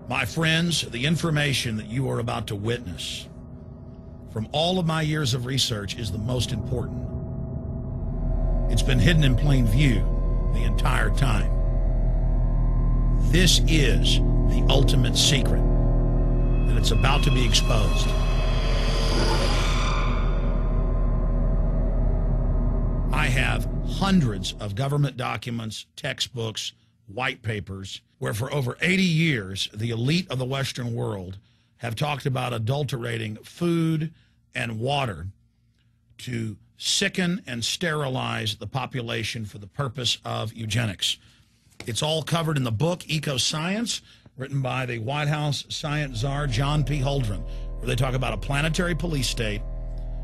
My friends, the information that you are about to witness from all of my years of research is the most important. It's been hidden in plain view the entire time. This is the ultimate secret, and it's about to be exposed. I have hundreds of government documents, textbooks, white papers, where for over 80 years, the elite of the Western world have talked about adulterating food and water to sicken and sterilize the population for the purpose of eugenics. It's all covered in the book Eco Science, written by the White House science czar, John P. Holdren, where they talk about a planetary police state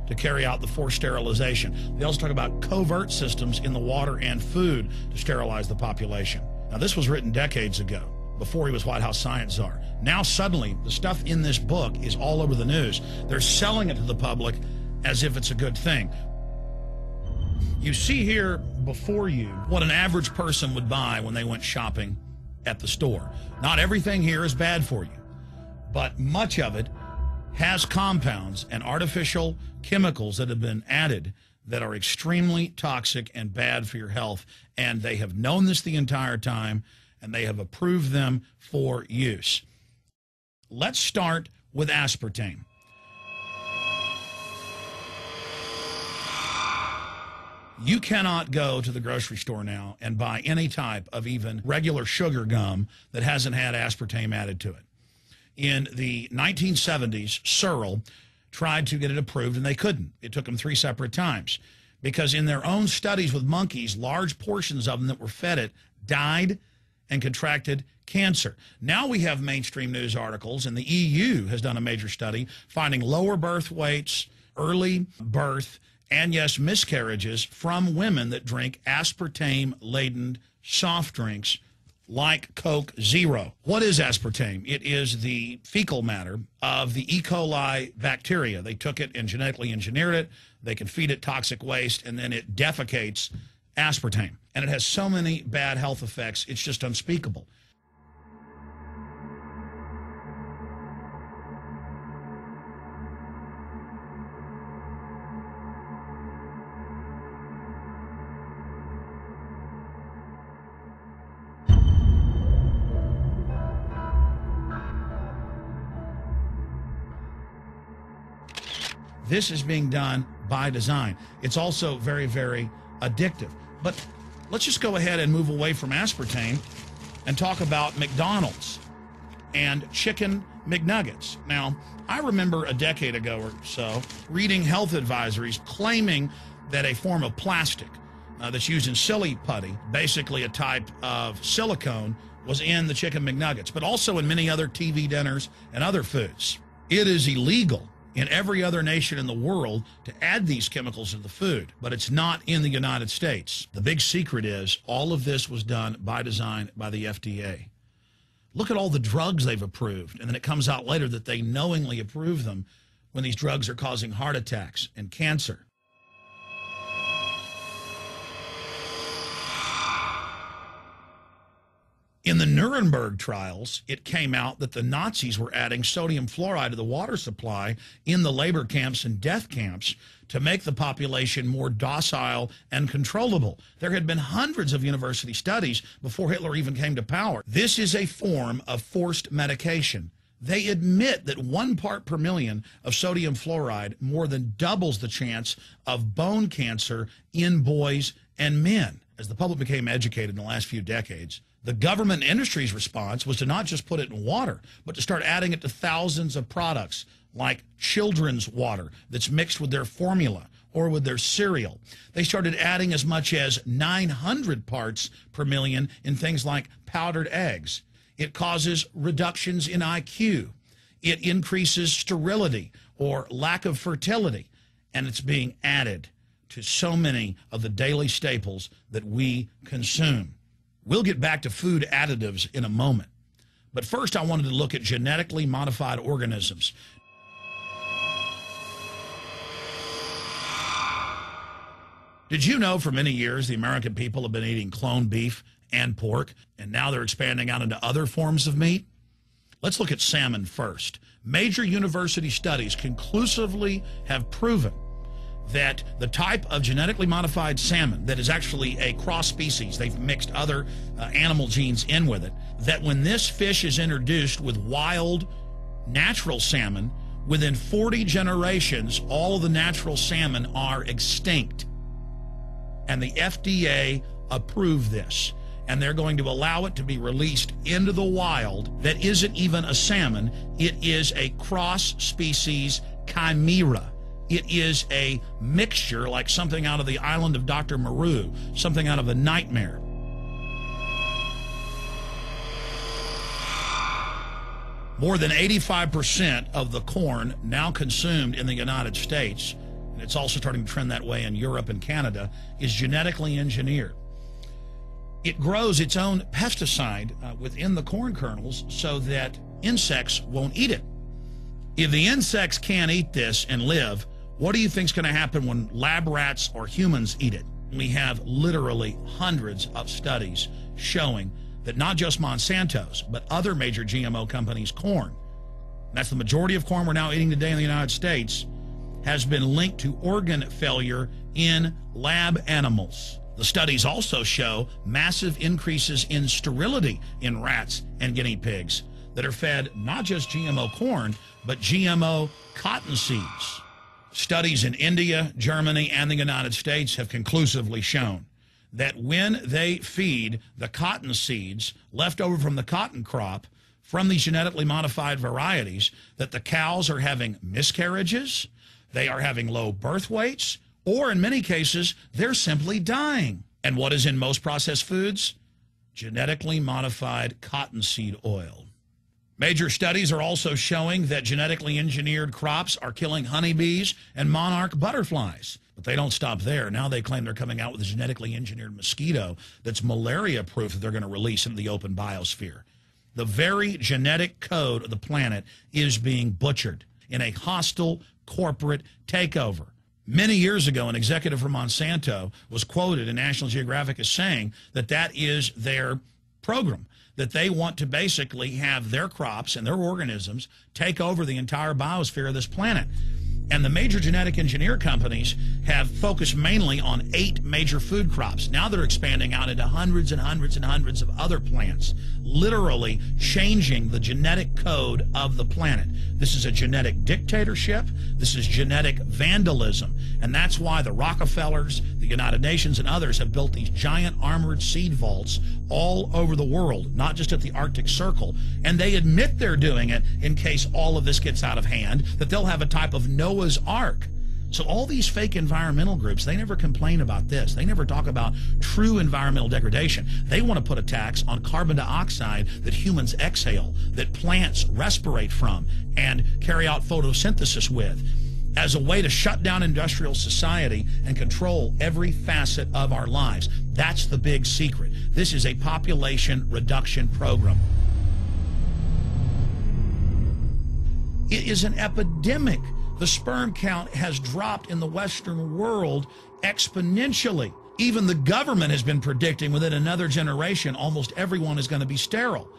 to carry out the forced sterilization. They also talk about covert systems in the water and food to sterilize the population. Now, this was written decades ago, before he was White House science czar. Now, suddenly, the stuff in this book is all over the news. They're selling it to the public as if it's a good thing. You see here before you what an average person would buy when they went shopping at the store. Not everything here is bad for you, but much of it has compounds and artificial chemicals that have been added that are extremely toxic and bad for your health, and they have known this the entire time, and they have approved them for use. Let's start with aspartame. You cannot go to the grocery store now and buy any type of even regular sugar gum that hasn't had aspartame added to it. In the 1970s, Searle tried to get it approved, and they couldn't. It took them 3 separate times because in their own studies with monkeys, large portions of them that were fed it died and contracted cancer. Now we have mainstream news articles, and the EU has done a major study finding lower birth weights, early birth, and yes, miscarriages from women that drink aspartame-laden soft drinks like Coke Zero. What is aspartame? It is the fecal matter of the E. coli bacteria. They took it and genetically engineered it. They can feed it toxic waste, and then it defecates aspartame. And it has so many bad health effects, it's just unspeakable. This is being done by design. It's also very, very addictive. But let's just go ahead and move away from aspartame and talk about McDonald's and chicken McNuggets. Now, I remember a decade ago or so reading health advisories claiming that a form of plastic that's used in silly putty, basically a type of silicone, was in the chicken McNuggets, but also in many other TV dinners and other foods. It is illegal in every other nation in the world to add these chemicals to the food, but it's not in the United States. The big secret is all of this was done by design by the FDA. Look at all the drugs they've approved, and then it comes out later that they knowingly approve them when these drugs are causing heart attacks and cancer. In the Nuremberg trials, it came out that the Nazis were adding sodium fluoride to the water supply in the labor camps and death camps to make the population more docile and controllable. There had been hundreds of university studies before Hitler even came to power. This is a form of forced medication. They admit that 1 part per million of sodium fluoride more than doubles the chance of bone cancer in boys and men. As the public became educated in the last few decades, the government industry's response was to not just put it in water, but to start adding it to thousands of products like children's water that's mixed with their formula or with their cereal. They started adding as much as 900 parts per million in things like powdered eggs. It causes reductions in IQ. It increases sterility or lack of fertility, and it's being added to so many of the daily staples that we consume. We'll get back to food additives in a moment. But first, I wanted to look at genetically modified organisms. Did you know for many years the American people have been eating cloned beef and pork, and now they're expanding out into other forms of meat? Let's look at salmon first. Major university studies conclusively have proven that the type of genetically modified salmon that is actually a cross species, they've mixed other animal genes in with it, that when this fish is introduced with wild natural salmon, within 40 generations, all of the natural salmon are extinct. And the FDA approved this. And they're going to allow it to be released into the wild that isn't even a salmon. It is a cross-species chimera. It is a mixture like something out of the island of Dr. Moreau, something out of a nightmare. More than 85% of the corn now consumed in the United States, and it's also starting to trend that way in Europe and Canada, is genetically engineered. It grows its own pesticide within the corn kernels so that insects won't eat it. If the insects can't eat this and live, what do you think is going to happen when lab rats or humans eat it? We have literally hundreds of studies showing that not just Monsanto's, but other major GMO companies' corn, that's the majority of corn we're now eating today in the United States, has been linked to organ failure in lab animals. The studies also show massive increases in sterility in rats and guinea pigs that are fed not just GMO corn, but GMO cotton seeds. Studies in India, Germany, and the United States have conclusively shown that when they feed the cotton seeds left over from the cotton crop from these genetically modified varieties, that the cows are having miscarriages, they are having low birth weights, or in many cases, they're simply dying. And what is in most processed foods? Genetically modified cottonseed oil. Major studies are also showing that genetically engineered crops are killing honeybees and monarch butterflies. But they don't stop there. Now they claim they're coming out with a genetically engineered mosquito that's malaria-proof that they're going to release into the open biosphere. The very genetic code of the planet is being butchered in a hostile corporate takeover. Many years ago, an executive from Monsanto was quoted in National Geographic as saying that that is their program, that they want to basically have their crops and their organisms take over the entire biosphere of this planet. And the major genetic engineer companies have focused mainly on 8 major food crops. Now they're expanding out into hundreds and hundreds and hundreds of other plants, literally changing the genetic code of the planet. This is a genetic dictatorship. This is genetic vandalism. And that's why the Rockefellers, the United Nations, and others have built these giant armored seed vaults all over the world, not just at the Arctic Circle. And they admit they're doing it in case all of this gets out of hand, that they'll have a type of Noah's Ark. So all these fake environmental groups, they never complain about this. They never talk about true environmental degradation. They want to put a tax on carbon dioxide that humans exhale, that plants respirate from and carry out photosynthesis with, as a way to shut down industrial society and control every facet of our lives. That's the big secret. This is a population reduction program. It is an epidemic. The sperm count has dropped in the Western world exponentially. Even the government has been predicting within another generation, almost everyone is going to be sterile.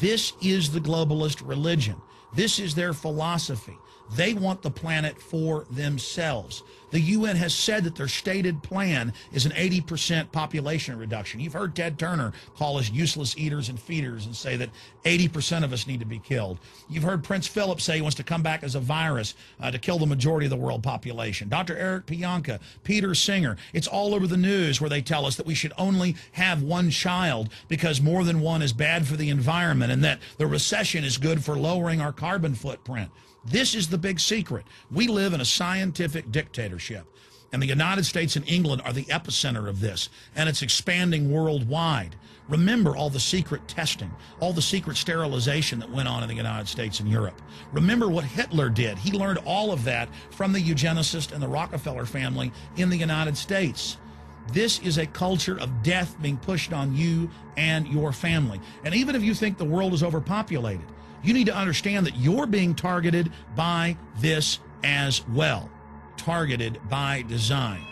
This is the globalist religion. This is their philosophy. They want the planet for themselves. The UN has said that their stated plan is an 80% population reduction. You've heard Ted Turner call us useless eaters and feeders and say that 80% of us need to be killed. You've heard Prince Philip say he wants to come back as a virus to kill the majority of the world population. Dr. Eric Pianka, Peter Singer, it's all over the news where they tell us that we should only have one child because more than one is bad for the environment and that the recession is good for lowering our carbon footprint. This is the big secret. We live in a scientific dictatorship, and the United States and England are the epicenter of this, and it's expanding worldwide. Remember all the secret testing, all the secret sterilization that went on in the United States and Europe. Remember what Hitler did. He learned all of that from the eugenicist and the Rockefeller family in the United States. This is a culture of death being pushed on you and your family. And even if you think the world is overpopulated, you need to understand that you're being targeted by this as well, targeted by design.